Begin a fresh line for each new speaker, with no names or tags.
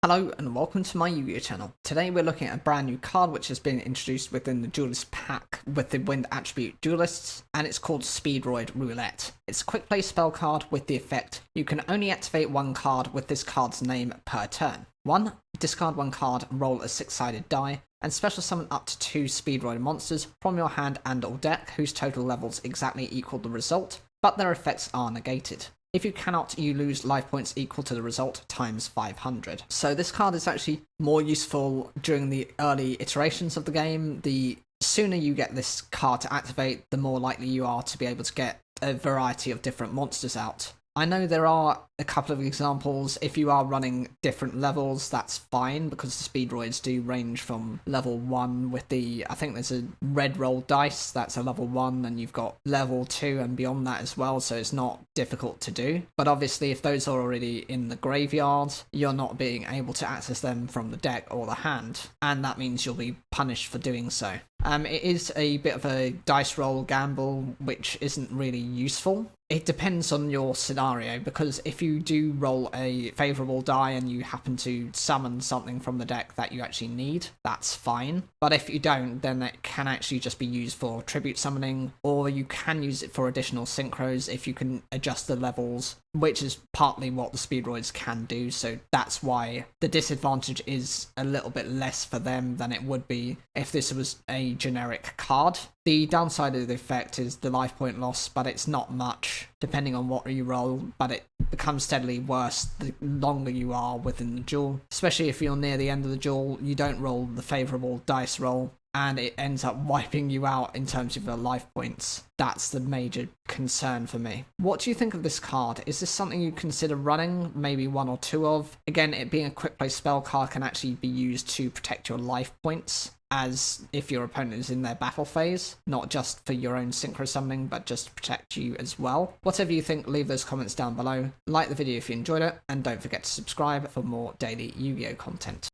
Hello and welcome to my Yu-Gi-Oh channel. Today we're looking at a brand new card which has been introduced within the duelist pack with the wind attribute duelists, and it's called Speedroid Roulette. It's a quick play spell card with the effect you can only activate one card with this card's name per turn. 1. Discard one card, roll a 6-sided die, and special summon up to 2 Speedroid monsters from your hand and or deck whose total levels exactly equal the result, but their effects are negated. If you cannot, you lose life points equal to the result times 500. So this card is actually more useful during the early iterations of the game. The sooner you get this card to activate, the more likely you are to be able to get a variety of different monsters out. I know there are a couple of examples. If you are running different levels, that's fine, because the Speedroids do range from level 1 with the, I think there's a red roll dice, that's a level 1, and you've got level 2 and beyond that as well, so it's not difficult to do. But obviously if those are already in the graveyard, you're not being able to access them from the deck or the hand, and that means you'll be punished for doing so. It is a bit of a dice roll gamble, which isn't really useful. It depends on your scenario, because if you do roll a favourable die and you happen to summon something from the deck that you actually need, that's fine. But if you don't, then it can actually just be used for tribute summoning, or you can use it for additional synchros if you can adjust the levels, which is partly what the Speedroids can do, so that's why the disadvantage is a little bit less for them than it would be if this was a generic card. The downside of the effect is the life point loss, but it's not much, depending on what you roll, but it becomes steadily worse the longer you are within the duel. Especially if you're near the end of the duel, you don't roll the favourable dice roll, and it ends up wiping you out in terms of your life points. That's the major concern for me. What do you think of this card? Is this something you consider running? Maybe one or two of? Again, it being a quick play spell card can actually be used to protect your life points, as if your opponent is in their battle phase, not just for your own synchro summoning, but just to protect you as well. Whatever you think, leave those comments down below. Like the video if you enjoyed it, and don't forget to subscribe for more daily Yu-Gi-Oh content.